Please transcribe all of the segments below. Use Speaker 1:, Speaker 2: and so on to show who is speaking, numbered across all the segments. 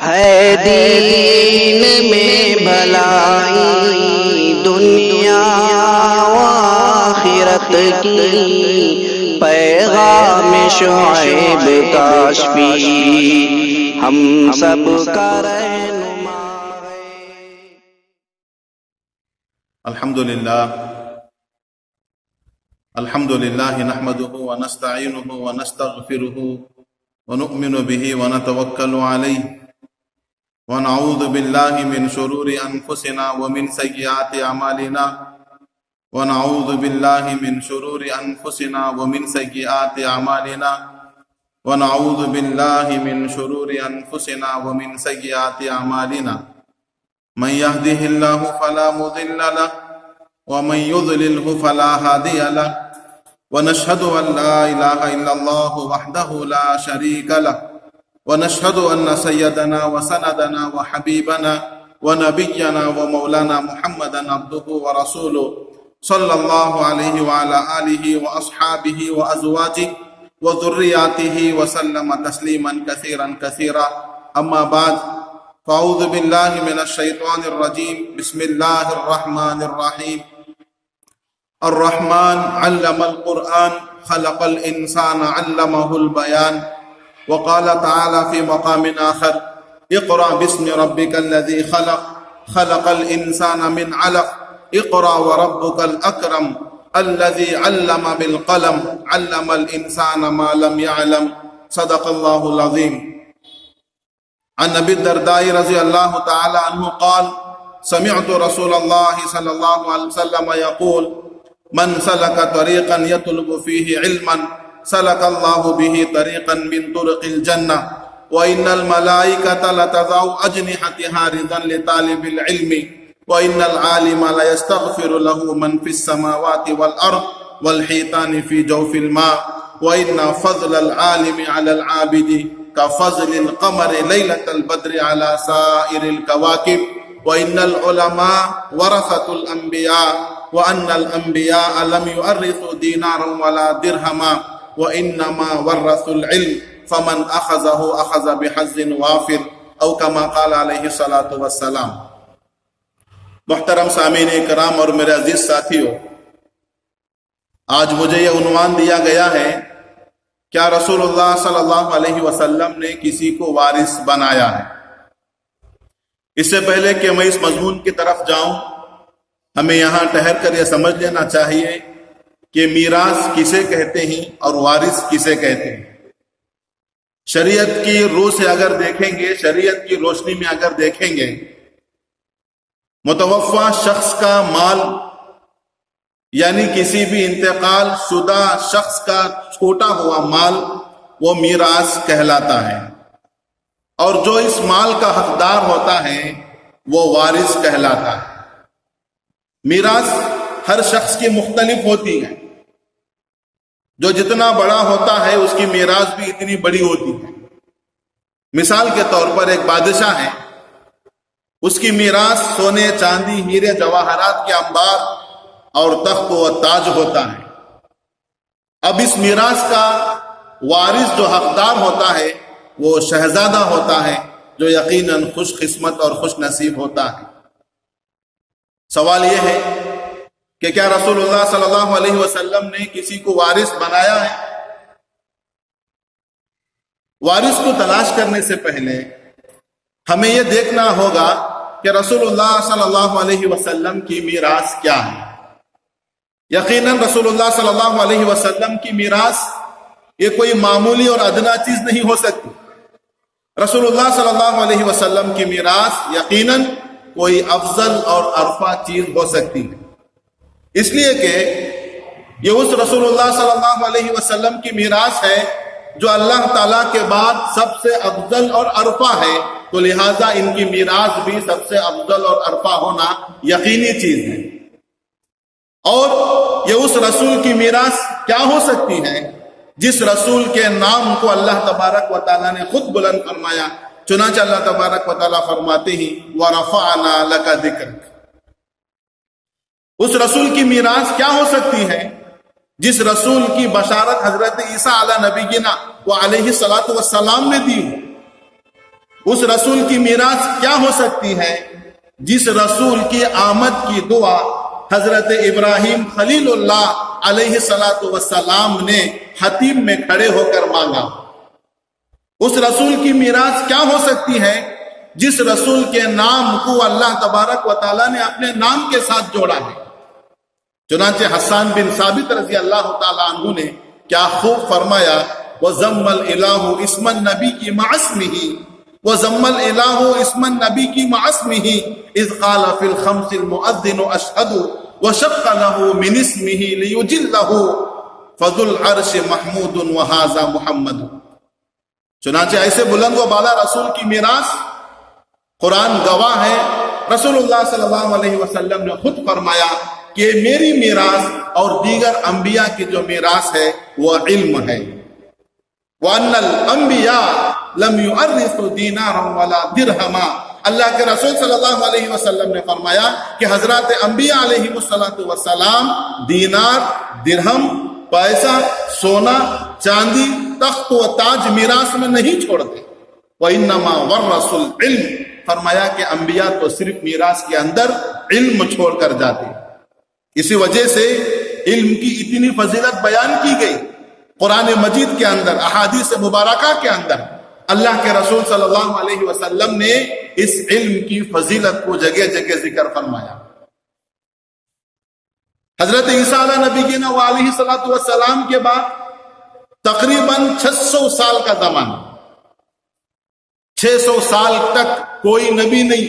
Speaker 1: ہے دین میں بھلائی دنیا و آخرت کی، پیغام شعیب کاشفی ہم سب کا رہنما ہے۔
Speaker 2: الحمدللہ نحمده ونستعینه ونستغفره ونؤمن به ونتوکل علیہ ونعوذ باللہ من شرور انفسنا ومن سیئات اعمالنا ونعوذ باللہ من شرور انفسنا ومن سیئات اعمالنا ونعوذ باللہ من شرور انفسنا ومن سیئات اعمالنا من يهده الله فلا مضل له ومن يضلله فلا هادي له ونشهد أن لا إله إلا الله وحده لا شريك له ونشهد أن سيدنا وسندنا وحبيبنا ونبينا ومولانا محمدا عبده ورسوله صلى الله عليه وعلى آله وأصحابه وأزواجه وذرياته وسلم تسليما كثيرا كثيرا أما بعد فأعوذ بالله من الشيطان الرجيم بسم الله الرحمن الرحيم الرحمن علم القرآن خلق الإنسان علمه البيان وقال تعالى في مقام آخر اقرأ باسم ربك الذي خلق خلق الإنسان من علق اقرأ وربك الأكرم الذي علم بالقلم علم الإنسان ما لم يعلم صدق الله العظيم۔ عن نبی الدرداء رضی اللہ تعالی عنہ قال سمعت رسول اللہ صلی اللہ علیہ وسلم يقول من سلک طریقا یطلب فیہ علما سلک اللہ به طریقا من طرق الجنہ وإن الملائکة لتضع أجنحتها رضا لطالب العلم وإن العالم ليستغفر له من في السماوات والأرض والحيتان في جوف الماء وإن فضل العالم على العابد كفضل القمر ليلة البدر على سائر الكواكب وإن العلماء ورثة الأنبياء وأن الأنبياء لم يورثوا دينارا ولا درهما وإنما ورثوا العلم فمن أخذه أخذ بحظ وافر أو كما قال عليه الصلاة والسلام۔ محترم سامعین کرام اور میرے عزیز ساتھیوں، آج مجھے یہ عنوان دیا گیا ہے کیا رسول اللہ صلی اللہ علیہ وسلم نے کسی کو وارث بنایا ہے؟ اس سے پہلے کہ میں اس مضمون کی طرف جاؤں، ہمیں یہاں ٹھہر کر یہ سمجھ لینا چاہیے کہ میراث کسے کہتے ہیں اور وارث کسے کہتے ہیں۔ شریعت کی روح سے اگر دیکھیں گے، شریعت کی روشنی میں اگر دیکھیں گے، متوفی شخص کا مال یعنی کسی بھی انتقال شدہ شخص کا چھوٹا ہوا مال وہ میراث کہلاتا ہے، اور جو اس مال کا حقدار ہوتا ہے وہ وارث کہلاتا ہے۔ میراث ہر شخص کی مختلف ہوتی ہے، جو جتنا بڑا ہوتا ہے اس کی میراث بھی اتنی بڑی ہوتی ہے۔ مثال کے طور پر ایک بادشاہ ہے، اس کی میراث سونے چاندی ہیرے جواہرات کے انبار اور تخت و تاج ہوتا ہے۔ اب اس میراث کا وارث جو حقدار ہوتا ہے وہ شہزادہ ہوتا ہے، جو یقیناً خوش قسمت اور خوش نصیب ہوتا ہے۔ سوال یہ ہے کہ کیا رسول اللہ صلی اللہ علیہ وسلم نے کسی کو وارث بنایا ہے؟ وارث کو تلاش کرنے سے پہلے ہمیں یہ دیکھنا ہوگا کہ رسول اللہ صلی اللہ علیہ وسلم کی میراث کیا ہے۔ یقیناً رسول اللہ صلی اللہ علیہ وسلم کی میراث یہ کوئی معمولی اور ادنا چیز نہیں ہو سکتی۔ رسول اللہ صلی اللہ علیہ وسلم کی میراث یقیناً کوئی افضل اور ارفع چیز ہو سکتی ہے، اس لیے کہ یہ اس رسول اللہ صلی اللہ علیہ وسلم کی میراث ہے جو اللہ تعالیٰ کے بعد سب سے افضل اور ارفع ہے، تو لہٰذا ان کی میراث بھی سب سے افضل اور ارفع ہونا یقینی چیز ہے۔ اور یہ اس رسول کی میراث کیا ہو سکتی ہے جس رسول کے نام کو اللہ تبارک و تعالیٰ نے خود بلند فرمایا، چنانچہ اللہ تبارک و تعالیٰ فرماتے ہی وَرَفَعْنَا لَكَ ذِكْرَكَ۔ اس رسول کی میراث کیا ہو سکتی ہے جس رسول کی بشارت حضرت عیسیٰ علیہ نبینا و علیہ الصلاۃ والسلام نے دی، اس رسول کی میراث کیا ہو سکتی ہے جس رسول کی آمد کی دعا حضرت ابراہیم خلیل اللہ علیہ السلام نے حتیم میں کھڑے ہو کر مانگا؟ اس رسول کی میراث کیا ہو سکتی ہے جس رسول کے نام کو اللہ تبارک و تعالیٰ نے اپنے نام کے ساتھ جوڑا ہے؟ چنانچہ حسان بن ثابت رضی اللہ تعالیٰ عنہ نے کیا خوب فرمایا، وَزَمَّ الْإِلَٰهُ اسْمَ النَّبِيِّ مَعَ اسْمِهِ وَزَمَّ الْإِلَٰهُ اسْمَ النَّبِيِّ مَعَ اسْمِهِ إِذْ قَالَ فِي الْخَمْسِ الْمُؤَذِّنُ أَشْهَدُ وَشَقَّ لَهُ مِنْ اسْمِهِ لِيُجِلَّهُ فَذُو الْعَرْشِ مَحْمُودٌ وَهَٰذَا مُحَمَّدٌ۔ چنانچہ ایسے بلند و بالا رسول کی میراث قرآن گواہ ہے، رسول اللہ صلی اللہ علیہ وسلم نے خود فرمایا کہ میری میراث اور دیگر انبیاء کی جو میراث ہے وہ علم ہے۔ وَأَنَّ الْأَنْبِيَاءَ لَمْ يُؤَرِّثُوا دِينَارًا وَلَا دِرْهَمًا۔ اللہ کے رسول صلی اللہ علیہ وسلم نے فرمایا کہ حضرات انبیاء علیہ السلام دینار، درہم، پیسہ، سونا، چاندی، تخت و تاج میراث میں نہیں چھوڑتے۔ وَإِنَّمَا وَرَّثُوا الْعِلْمَ، فرمایا کہ انبیاء تو صرف میراث کے اندر علم چھوڑ کر جاتے۔ اسی وجہ سے علم کی اتنی فضیلت بیان کی گئی قرآن مجید کے اندر، احادیث مبارکہ کے اندر۔ اللہ کے رسول صلی اللہ علیہ وسلم نے اس علم کی فضیلت کو جگہ جگہ ذکر فرمایا۔ حضرت عیسیٰ علیہ نبینا و علیہ السلام کے بعد تقریباً 600 سال کا زمانہ، 600 سال تک کوئی نبی نہیں،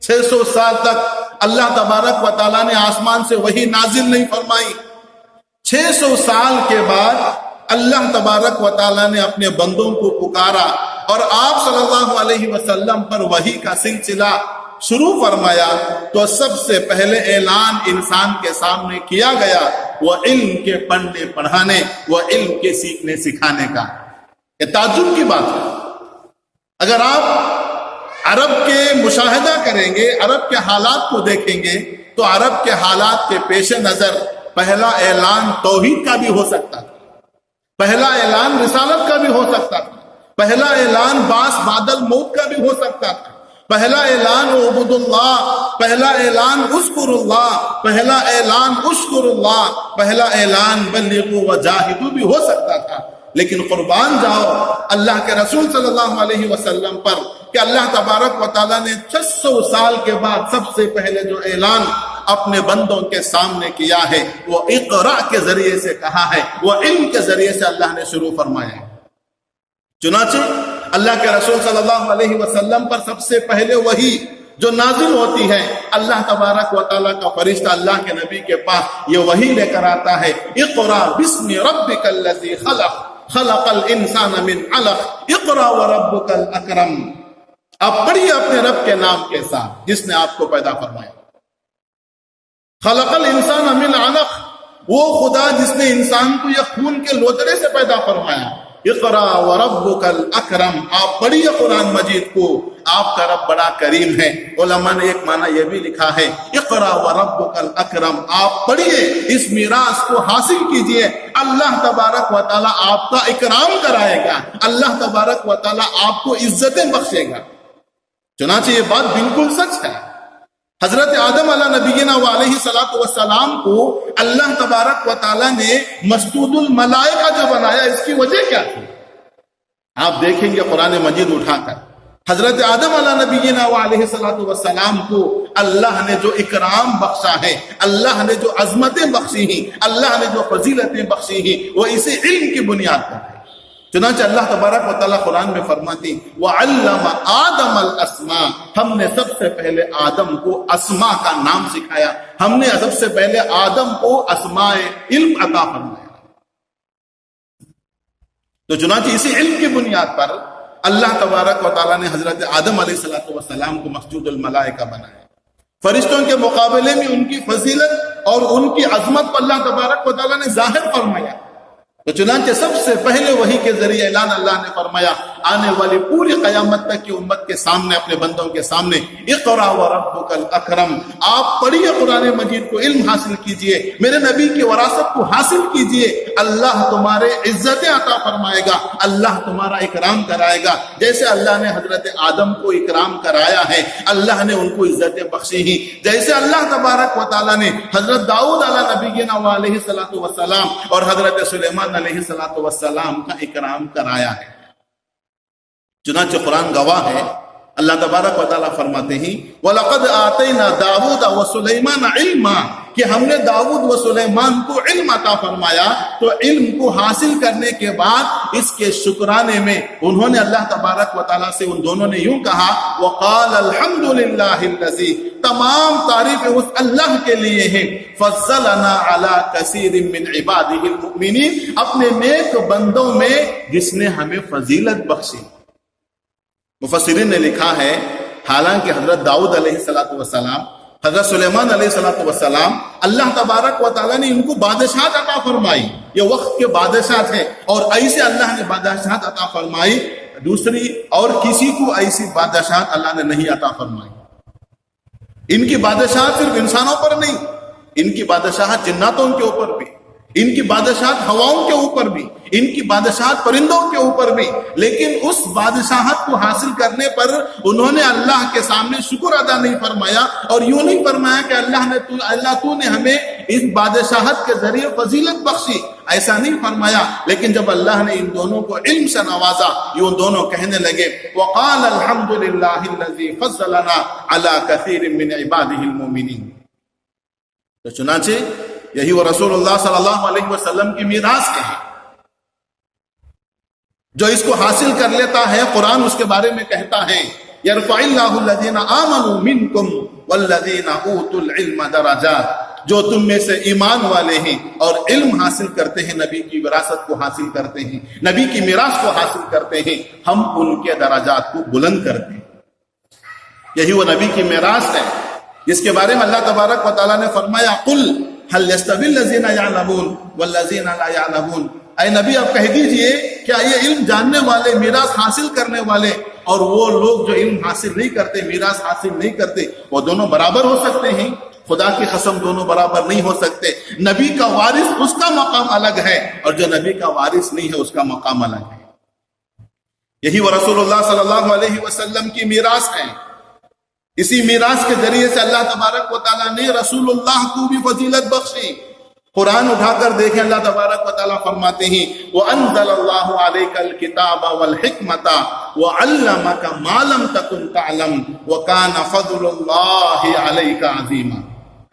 Speaker 2: 600 سال تک اللہ تبارک و تعالیٰ نے آسمان سے وحی نازل نہیں فرمائی۔ 600 سال کے بعد اللہ تبارک و تعالیٰ نے اپنے بندوں کو پکارا اور آپ صلی اللہ علیہ وسلم پر وحی کا سلسلہ شروع فرمایا، تو سب سے پہلے اعلان انسان کے سامنے کیا گیا وہ علم کے پڑھنے پڑھانے، وہ علم کے سیکھنے سکھانے کا۔ یہ تعجب کی بات ہے۔ اگر آپ عرب کے مشاہدہ کریں گے، عرب کے حالات کو دیکھیں گے، تو عرب کے حالات کے پیش نظر پہلا اعلان توحید کا بھی ہو سکتا تھا، پہلا اعلان رسالت کا بھی ہو سکتا تھا، پہلا اعلان باس بادل موت کا بھی ہو سکتا تھا، پہلا اعلان عبد اللہ، پہلا اعلان اذکر اللہ، پہلا اعلان اشکر اللہ، پہلا اعلان بلغوا وجاہدوا بھی ہو سکتا تھا۔ لیکن قربان جاؤ اللہ کے رسول صلی اللہ علیہ وسلم پر کہ اللہ تبارک و تعالیٰ نے 600 سال کے بعد سب سے پہلے جو اعلان اپنے بندوں کے سامنے کیا ہے وہ اقرا کے ذریعے سے کہا ہے، وہ علم کے ذریعے سے اللہ نے شروع فرمایا ہے۔ چنانچہ اللہ کے رسول صلی اللہ علیہ وسلم پر سب سے پہلے وحی جو نازل ہوتی ہے، اللہ تبارک و تعالیٰ کا فرشتہ اللہ کے نبی کے پاس یہ وحی لے کر آتا ہے، اقرا بسم ربک الذی خلق خلق الانسان من علق اقرا وربک الاکرم۔ آپ پڑھیے اپنے رب کے نام کے ساتھ جس نے آپ کو پیدا فرمایا۔ خلق الانسان من علق، وہ خدا جس نے انسان کو یہ خون کے لوترے سے پیدا فرمایا۔ اقرا وربک الاکرم، آپ پڑھیے قرآن مجید کو، آپ کا رب بڑا کریم ہے۔ علماء نے ایک معنی یہ بھی لکھا ہے اقرا وربک الاکرم، آپ پڑھیے، اس میراث کو حاصل کیجئے، اللہ تبارک و تعالیٰ آپ کا اکرام کرائے گا، اللہ تبارک و تعالیٰ آپ کو عزتیں بخشے گا۔ چنانچہ یہ بات بالکل سچ ہے۔ حضرت آدم علیہ نبینا و علیہ السلام کو اللہ تبارک و تعالیٰ نے مسجود الملائکہ جو بنایا، اس کی وجہ کیا تھی؟ آپ دیکھیں گے قرآن مجید اٹھا کر حضرت آدم علیہ نبینا و علیہ السلام کو اللہ نے جو اکرام بخشا ہے، اللہ نے جو عظمتیں بخشی ہیں، اللہ نے جو فضیلتیں بخشی ہیں، وہ اسی علم کی بنیاد پر ہے۔ چنانچہ اللہ تبارک و تعالیٰ قرآن میں فرماتی وَعَلَّمَ آدَمَ الْأَسْمَاءَ، ہم نے سب سے پہلے آدم کو اسماء کا نام سکھایا، ہم نے سب سے پہلے آدم کو اسماء علم عطا فرمایا۔ تو چنانچہ اسی علم کی بنیاد پر اللہ تبارک و تعالیٰ نے حضرت آدم علیہ السلام کو مسجود الملائکہ بنایا۔ فرشتوں کے مقابلے میں ان کی فضیلت اور ان کی عظمت کو اللہ تبارک و تعالیٰ نے ظاہر فرمایا۔ تو چنانچہ سب سے پہلے وحی کے ذریعے اعلان اللہ نے فرمایا آنے والی پوری قیامت تک کی امت کے سامنے، اپنے بندوں کے سامنے، اقرا وربک الاکرم، آپ پڑھیے قرآن مجید کو، علم حاصل کیجئے، میرے نبی کی وراثت کو حاصل کیجئے، اللہ تمہارے عزتیں عطا فرمائے گا، اللہ تمہارا اکرام کرائے گا، جیسے اللہ نے حضرت آدم کو اکرام کرایا ہے، اللہ نے ان کو عزتیں بخشی ہیں، جیسے اللہ تبارک و تعالیٰ نے حضرت داؤد علیہ نبینا علیہ السلام اور حضرت سلیمان علیہ السلام کا اکرام کرایا ہے۔ چنانچہ قرآن گواہ ہے، اللہ تبارک و تعالیٰ فرماتے ہیں وَلَقَدْ آتَيْنَا دَاوُودَ وَسُلَيْمَانَ عِلْمًا، کہ ہم نے داؤد و سلیمان کو علم عطا فرمایا، تو علم کو حاصل کرنے کے بعد اس کے شکرانے میں انہوں نے اللہ تبارک و تعالیٰ سے، ان دونوں نے یوں کہا وَقَالَ الْحَمْدُ لِلَّهِ الَّذِي، تمام تعریف اس اللہ کے لیے ہیں، فَضَّلَنَا عَلَى كَثِيرٍ مِّنْ عِبَادِهِ الْمُؤْمِنِينَ، اپنے نیک بندوں میں جس نے ہمیں فضیلت بخشی۔ مفسرین نے لکھا ہے حالانکہ حضرت داؤد علیہ السلام، حضرت سلیمان علیہ السلام، اللہ تبارک و تعالیٰ نے ان کو بادشاہت عطا فرمائی، یہ وقت کے بادشاہ تھے، اور ایسے اللہ نے بادشاہت عطا فرمائی، دوسری اور کسی کو ایسی بادشاہت اللہ نے نہیں عطا فرمائی۔ ان کی بادشاہت صرف انسانوں پر نہیں، ان کی بادشاہت جناتوں کے اوپر بھی، ان کی بادشاہت ہواؤں کے اوپر بھی، ان کی بادشاہت پرندوں کے اوپر بھی، لیکن اس بادشاہت کو حاصل کرنے پر انہوں نے اللہ کے سامنے شکر ادا نہیں فرمایا، اور یوں نہیں فرمایا کہ اللہ تو نے ہمیں اس بادشاہت کے ذریعے فضیلت بخشی، ایسا نہیں فرمایا، لیکن جب اللہ نے ان دونوں کو علم سے نوازا، یوں دونوں کہنے لگے وَقَالَ الْحَمْدُ لِلَّهِ الَّذِي فَضَّلَنَا عَلَى كَثِيرٍ مِّنْ عِبَادِهِ الْمُؤْمِنِينَ۔ تو چنانچہ یہی وہ رسول اللہ صلی اللہ علیہ وسلم کی میراث ہے، جو اس کو حاصل کر لیتا ہے، قرآن اس کے بارے میں کہتا ہے يَرْفَعِ اللَّهُ الَّذِينَ آمَنُوا مِنْكُمْ وَالَّذِينَ أُوتُوا الْعِلْمَ دَرَجَاتٍ، جو تم میں سے ایمان والے ہیں اور علم حاصل کرتے ہیں، نبی کی وراثت کو حاصل کرتے ہیں، نبی کی میراث کو حاصل کرتے ہیں، ہم ان کے درجات کو بلند کرتے ہیں۔ یہی وہ نبی کی میراث ہے جس کے بارے میں اللہ تبارک و تعالیٰ نے فرمایا قُلْ هَلْ يَسْتَوِي الَّذِينَ يَعْلَمُونَ وَالَّذِينَ لَا يَعْلَمُونَ، اے نبی آپ کہہ دیجئے کیا یہ علم جاننے والے، میراث حاصل کرنے والے، اور وہ لوگ جو علم حاصل نہیں کرتے، میراث حاصل نہیں کرتے، وہ دونوں برابر ہو سکتے ہیں؟ خدا کی قسم دونوں برابر نہیں ہو سکتے۔ نبی کا وارث اس کا مقام الگ ہے، اور جو نبی کا وارث نہیں ہے اس کا مقام الگ ہے۔ یہی وہ رسول اللہ صلی اللہ علیہ وسلم کی میراث ہے۔ اسی میراث کے ذریعے سے اللہ تبارک و تعالیٰ نے رسول اللہ کو بھی فضیلت بخشی۔ قرآن اٹھا کر دیکھیں، اللہ تبارک و تعالیٰ فرماتے ہیں وَأَنزَلَ اللَّهُ عَلَيْكَ الْكِتَابَ وَالْحِكْمَةَ وَعَلَّمَكَ مَا لَمْ تَكُنْ تَعْلَمْ وَكَانَ فَضْلُ اللَّهِ عَلَيْكَ عَظِيمًا،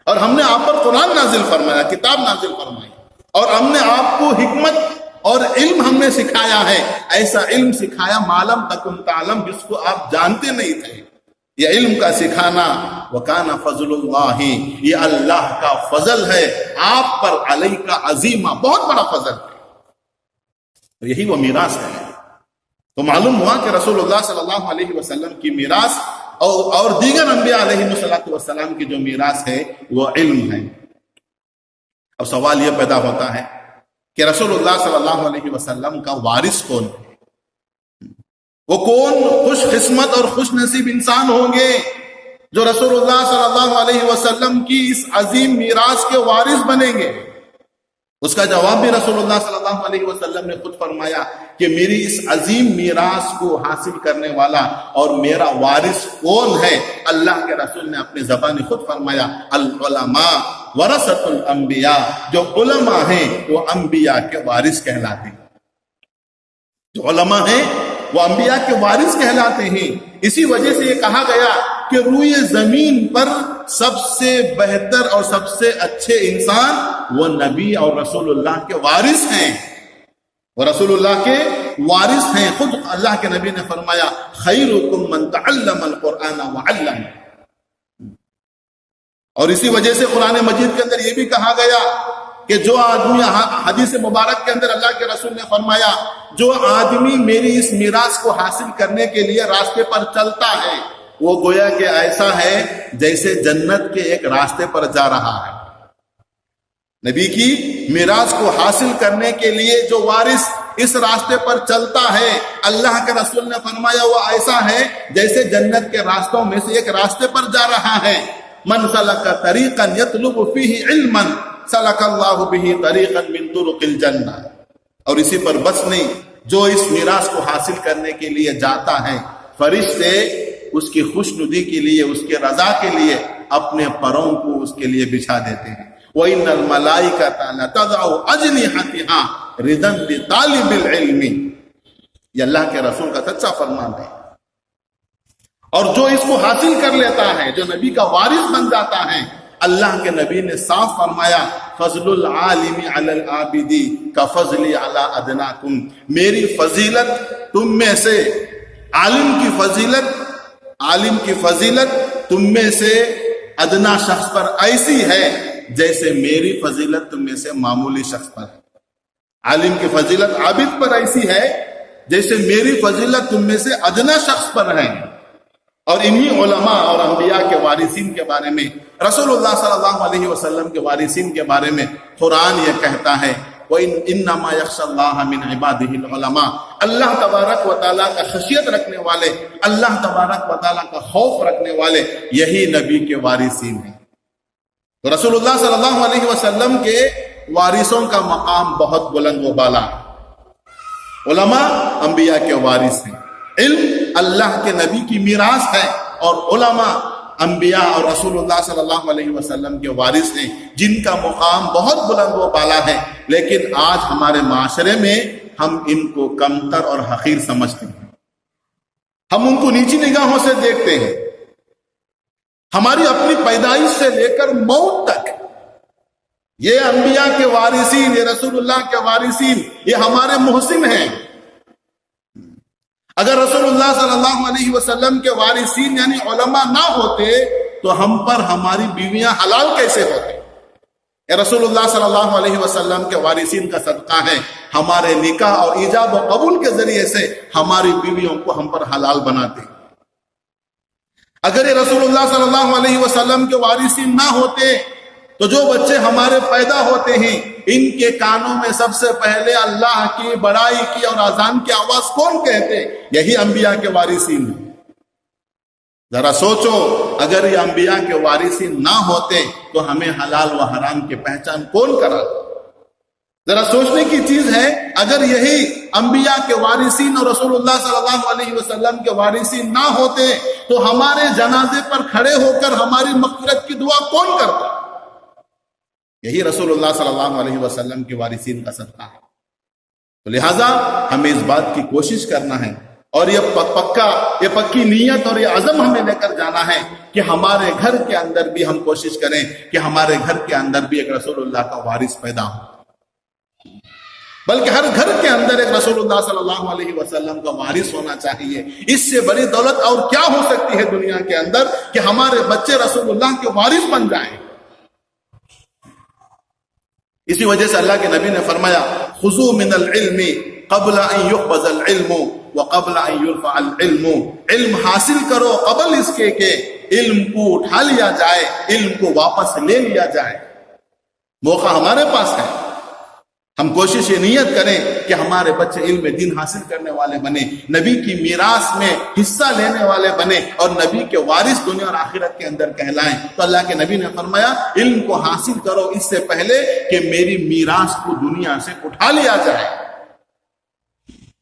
Speaker 2: اور ہم نے آپ پر قرآن نازل فرمایا، کتاب نازل فرمائی، اور ہم نے آپ کو حکمت اور علم ہم نے سکھایا ہے، ایسا علم سکھایا مَا لَمْ تَكُنْ تَعْلَمْ، جس کو آپ جانتے نہیں تھے۔ یہ علم کا سکھانا وَكَانَ فَضْلُ اللَّهِ، یہ اللہ کا فضل ہے آپ پر، علیہ کا عظیمہ، بہت بڑا فضل ہے۔ یہی وہ میراث ہے۔ تو معلوم ہوا کہ رسول اللہ صلی اللہ علیہ وسلم کی میراث اور دیگر انبیاء علیہ السلام کی جو میراث ہے وہ علم ہے۔ اب سوال یہ پیدا ہوتا ہے کہ رسول اللہ صلی اللہ علیہ وسلم کا وارث کون ہے؟ وہ کون خوش قسمت اور خوش نصیب انسان ہوں گے جو رسول اللہ صلی اللہ علیہ وسلم کی اس عظیم میراث کے وارث بنیں گے؟ اس کا جواب بھی رسول اللہ صلی اللہ علیہ وسلم نے خود فرمایا کہ میری اس عظیم میراث کو حاصل کرنے والا اور میرا وارث کون ہے؟ اللہ کے رسول نے اپنی زبان خود فرمایا العلماء ورثۃ الانبیاء، جو علماء ہیں وہ انبیاء کے وارث کہلاتے ہیں۔ جو علماء ہیں وہ انبیاء کے وارث کہلاتے ہیں۔ اسی وجہ سے یہ کہا گیا کہ روئے زمین پر سب سے بہتر اور سب سے اچھے انسان وہ نبی اور رسول اللہ کے وارث ہیں، وہ رسول اللہ کے وارث ہیں۔ خود اللہ کے نبی نے فرمایا خیرکم من تعلم القرآن وعلم، اور اسی وجہ سے قرآن مجید کے اندر یہ بھی کہا گیا کہ جو آدمی، حدیث مبارک کے اندر اللہ کے رسول نے فرمایا جو آدمی میری اس میراث کو حاصل کرنے کے لیے راستے پر چلتا ہے وہ گویا کہ ایسا ہے جیسے جنت کے ایک راستے پر جا رہا ہے۔ نبی کی میراث کو حاصل کرنے کے لیے جو وارث اس راستے پر چلتا ہے، اللہ کے رسول نے فرمایا وہ ایسا ہے جیسے جنت کے راستوں میں سے ایک راستے پر جا رہا ہے۔ من سلک طریقا یطلب فیہ علما سلک اللہ بہ طریقا من طرق الجنہ۔ اور اسی پر بس نہیں، جو اس میراث کو حاصل کرنے کے لیے جاتا ہے، فرشتے اس کی خوشنودی کے لیے، اس کے رضا کے لیے اپنے پروں کو اس کے لیے بچھا دیتے ہیں۔ وَإِنَّ الْمَلَائِكَةَ لَتَضَعُ أَجْنِحَتِهَا رِضًا لِطَالِبِ الْعِلْمِ۔ یہ اللہ کے رسول کا سچا فرمان ہے۔ اور جو اس کو حاصل کر لیتا ہے، جو نبی کا وارث بن جاتا ہے، اللہ کے نبی نے صاف فرمایا فضل العالم علی العابد کفضلی علی ادناکم، میری فضیلت تم میں سے، عالم کی فضیلت تم میں سے ادنا شخص پر ایسی ہے جیسے میری فضیلت تم میں سے معمولی شخص پر ہے۔ عالم کی فضیلت عابد پر ایسی ہے جیسے میری فضیلت تم میں سے ادنا شخص پر ہے۔ اور انہی علماء اور انبیاء کے وارثین کے بارے میں، رسول اللہ صلی اللہ علیہ وسلم کے وارثین کے بارے میں قرآن یہ کہتا ہے وَإِنَّمَا يَخْشَى اللَّهَ مِنْ عِبَادِهِ الْعُلَمَاء، اللہ تبارک و تعالیٰ کا خشیت رکھنے والے، اللہ تبارک و تعالیٰ کا خوف رکھنے والے یہی نبی کے وارثین ہیں۔ تو رسول اللہ صلی اللہ علیہ وسلم کے وارثوں کا مقام بہت بلند و بالا ہے۔ علماء انبیاء کے وارث ہیں، علم اللہ کے نبی کی میراث ہے، اور علماء انبیاء اور رسول اللہ صلی اللہ علیہ وسلم کے وارث ہیں جن کا مقام بہت بلند و بالا ہے، لیکن آج ہمارے معاشرے میں ہم ان کو کمتر اور حقیر سمجھتے ہیں، ہم ان کو نیچی نگاہوں سے دیکھتے ہیں۔ ہماری اپنی پیدائش سے لے کر موت تک یہ انبیاء کے وارثین، یہ رسول اللہ کے وارثین، یہ ہمارے محسن ہیں۔ اگر رسول اللہ صلی اللہ علیہ وسلم کے وارثین یعنی علماء نہ ہوتے تو ہم پر ہماری بیویاں حلال کیسے ہوتے؟ اے رسول اللہ صلی اللہ علیہ وسلم کے وارثین کا صدقہ ہے، ہمارے نکاح اور ایجاب و قبول کے ذریعے سے ہماری بیویوں کو ہم پر حلال بناتے۔ اگر یہ رسول اللہ صلی اللہ علیہ وسلم کے وارثین نہ ہوتے تو جو بچے ہمارے پیدا ہوتے ہیں ان کے کانوں میں سب سے پہلے اللہ کی بڑائی کی اور اذان کی آواز کون کہتے؟ یہی انبیاء کے وارثین ہیں۔ ذرا سوچو، اگر یہ انبیاء کے وارثین نہ ہوتے تو ہمیں حلال و حرام کی پہچان کون کراتا؟ ذرا سوچنے کی چیز ہے، اگر یہی انبیاء کے وارثین اور رسول اللہ صلی اللہ علیہ وسلم کے وارثین نہ ہوتے تو ہمارے جنازے پر کھڑے ہو کر ہماری مغفرت کی دعا کون کرتا؟ یہی رسول اللہ صلی اللہ علیہ وسلم کے وارثین کا صدقہ ہے۔ تو لہٰذا ہمیں اس بات کی کوشش کرنا ہے، اور یہ پکی نیت اور یہ عزم ہمیں لے کر جانا ہے کہ ہمارے گھر کے اندر بھی ہم کوشش کریں کہ ہمارے گھر کے اندر بھی ایک رسول اللہ کا وارث پیدا ہو، بلکہ ہر گھر کے اندر ایک رسول اللہ صلی اللہ علیہ وسلم کا وارث ہونا چاہیے۔ اس سے بڑی دولت اور کیا ہو سکتی ہے دنیا کے اندر کہ ہمارے بچے رسول اللہ کے وارث بن جائیں۔ اسی وجہ سے اللہ کے نبی نے فرمایا خذوا من العلم قبل ان يقبض العلم وقبل ان يرفع العلم، علم حاصل کرو قبل اس کے کہ علم کو اٹھا لیا جائے، علم کو واپس لے لیا جائے۔ موقع ہمارے پاس ہے، ہم کوشش یہ نیت کریں کہ ہمارے بچے علم دین حاصل کرنے والے بنے، نبی کی میراث میں حصہ لینے والے بنے، اور نبی کے وارث دنیا اور آخرت کے اندر کہلائیں۔ تو اللہ کے نبی نے فرمایا علم کو حاصل کرو اس سے پہلے کہ میری میراث کو دنیا سے اٹھا لیا جائے۔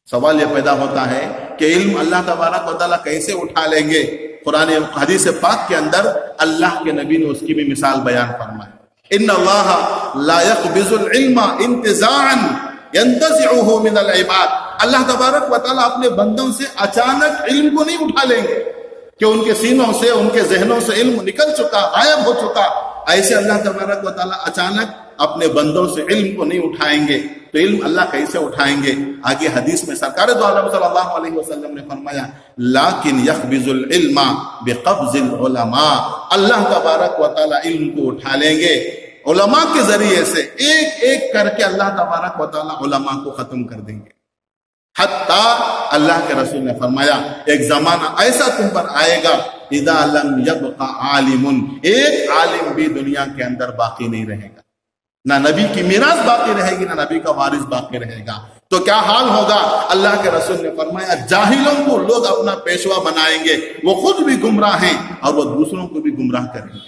Speaker 2: سوال یہ پیدا ہوتا ہے کہ علم اللہ تبارک و تعالیٰ کیسے اٹھا لیں گے؟ قرآن حدیث پاک کے اندر اللہ کے نبی نے اس کی بھی مثال بیان فرمائی۔ ان اللہ لا يقبض العلم انتزاعا ينتزعه من العباد، اللہ تبارک و تعالیٰ اپنے بندوں سے اچانک علم کو نہیں اٹھا لیں گے کہ ان کے سینوں سے، ان کے ذہنوں سے علم نکل چکا، غائب ہو چکا۔ ایسے اللہ تبارک و تعالیٰ اچانک اپنے بندوں سے علم کو نہیں اٹھائیں گے۔ تو علم اللہ کیسے اٹھائیں گے؟ آگے حدیث میں سرکار دو عالم صلی اللہ علیہ وسلم نے فرمایا لیکن یقبض العلم بقبض العلماء، اللہ تبارک و تعالیٰ علم کو اٹھا لیں گے علماء کے ذریعے سے، ایک ایک کر کے اللہ تبارک و تعالیٰ علماء کو ختم کر دیں گے۔ حتیٰ اللہ کے رسول نے فرمایا ایک زمانہ ایسا تم پر آئے گا اذا لم یبق عالم، ایک عالم بھی دنیا کے اندر باقی نہیں رہے گا، نہ نبی کی میراث باقی رہے گی، نہ نبی کا وارث باقی رہے گا۔ تو کیا حال ہوگا؟ اللہ کے رسول نے فرمایا جاہلوں کو لوگ اپنا پیشوا بنائیں گے، وہ خود بھی گمراہ ہیں اور وہ دوسروں کو بھی گمراہ کریں گے۔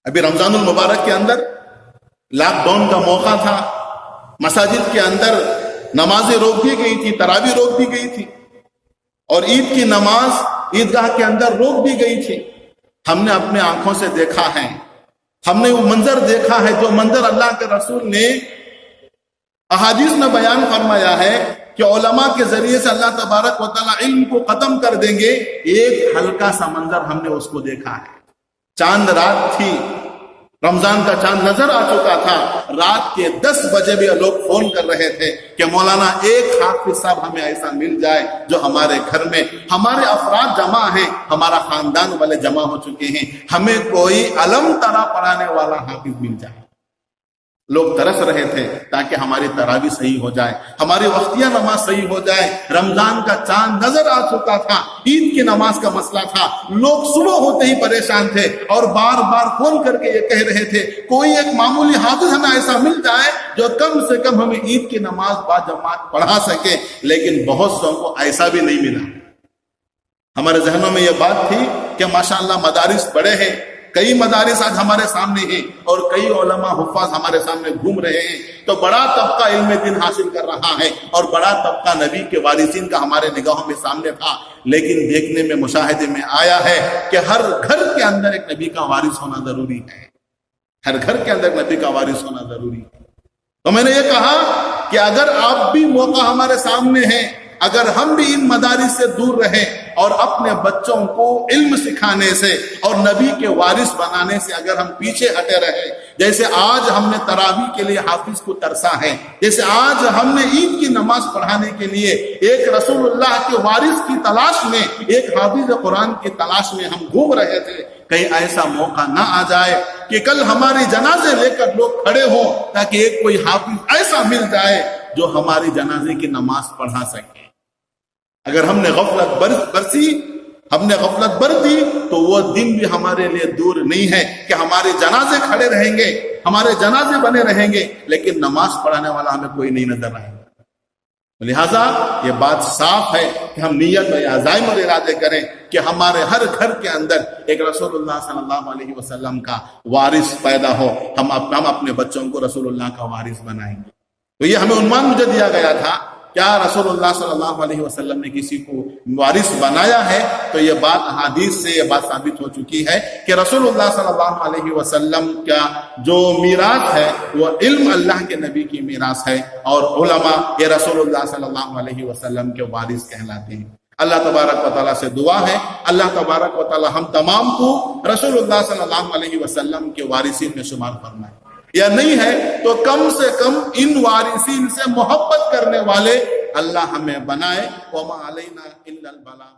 Speaker 2: ابھی رمضان المبارک کے اندر لاک ڈاؤن کا موقع تھا، مساجد کے اندر نمازیں روک دی گئی تھی، تراویح روک دی گئی تھی، اور عید کی نماز عیدگاہ کے اندر روک دی گئی تھی۔ ہم نے اپنے آنکھوں سے دیکھا ہے، ہم نے وہ منظر دیکھا ہے جو منظر اللہ کے رسول نے احادیث میں بیان فرمایا ہے کہ علماء کے ذریعے سے اللہ تبارک و تعالیٰ علم کو ختم کر دیں گے۔ ایک ہلکا سا منظر ہم نے اس کو دیکھا ہے، چاند رات تھی، رمضان کا چاند نظر آ چکا تھا، رات کے 10 بجے بھی لوگ فون کر رہے تھے کہ مولانا ایک حافظ صاحب ہمیں ایسا مل جائے جو ہمارے گھر میں ہمارے افراد جمع ہیں، ہمارا خاندان والے جمع ہو چکے ہیں، ہمیں کوئی علم ترا پڑھانے والا حافظ مل جائے۔ لوگ ترس رہے تھے تاکہ ہماری تراویح صحیح ہو جائے، ہماری وقتیہ نماز صحیح ہو جائے۔ رمضان کا چاند نظر آ چکا تھا، عید کی نماز کا مسئلہ تھا، لوگ صبح ہوتے ہی پریشان تھے اور بار بار فون کر کے یہ کہہ رہے تھے کوئی ایک معمولی حافظ ہمیں ایسا مل جائے جو کم سے کم ہمیں عید کی نماز با جماعت پڑھا سکے، لیکن بہت سو کو ایسا بھی نہیں ملا۔ ہمارے ذہنوں میں یہ بات تھی کہ ماشاءاللہ مدارس بڑے ہیں، کئی مدارس آج ہمارے سامنے ہیں اور کئی علماء حفاظ ہمارے سامنے گھوم رہے ہیں، تو بڑا طبقہ علم دین حاصل کر رہا ہے اور بڑا طبقہ نبی کے وارثین کا ہمارے نگاہوں میں سامنے تھا۔ لیکن دیکھنے میں مشاہدے میں آیا ہے کہ ہر گھر کے اندر ایک نبی کا وارث ہونا ضروری ہے، ہر گھر کے اندر نبی کا وارث ہونا ضروری ہے۔ تو میں نے یہ کہا کہ اگر آپ بھی موقع ہمارے سامنے ہیں، اگر ہم بھی ان مدارس سے دور رہیں اور اپنے بچوں کو علم سکھانے سے اور نبی کے وارث بنانے سے اگر ہم پیچھے ہٹے رہے، جیسے آج ہم نے تراویح کے لیے حافظ کو ترسا ہے، جیسے آج ہم نے عید کی نماز پڑھانے کے لیے ایک رسول اللہ کے وارث کی تلاش میں، ایک حافظ قرآن کی تلاش میں ہم گھوم رہے تھے، کہیں ایسا موقع نہ آ جائے کہ کل ہماری جنازے لے کر لوگ کھڑے ہوں تاکہ ایک کوئی حافظ ایسا مل جائے جو ہماری جنازے کی نماز پڑھا سکے۔ اگر ہم نے غفلت برسی، ہم نے غفلت برتی، تو وہ دن بھی ہمارے لیے دور نہیں ہے کہ ہمارے جنازے کھڑے رہیں گے، ہمارے جنازے بنے رہیں گے، لیکن نماز پڑھانے والا ہمیں کوئی نہیں نظر آئے گا۔ لہٰذا یہ بات صاف ہے کہ ہم نیت اور عزائم اور ارادے کریں کہ ہمارے ہر گھر کے اندر ایک رسول اللہ صلی اللہ علیہ وسلم کا وارث پیدا ہو، ہم اپنے بچوں کو رسول اللہ کا وارث بنائیں گے۔ تو یہ ہمیں عنوان مجھے دیا گیا تھا، کیا رسول اللہ صلی اللہ علیہ وسلم نے کسی کو وارث بنایا ہے؟ تو یہ بات احادیث سے یہ بات ثابت ہو چکی ہے کہ رسول اللہ صلی اللہ علیہ وسلم کا جو میراث ہے وہ علم اللہ کے نبی کی میراث ہے، اور علماء یہ رسول اللہ صلی اللہ علیہ وسلم کے وارث کہلاتے ہیں۔ اللہ تبارک و تعالیٰ سے دعا ہے اللہ تبارک و تعالیٰ ہم تمام کو رسول اللہ صلی اللہ علیہ وسلم کے وارثین میں شمار فرمائے، یا نہیں ہے تو کم سے کم ان وارثین سے محبت کرنے والے اللہ ہمیں بنائے۔ وما علینا الا البلاغ۔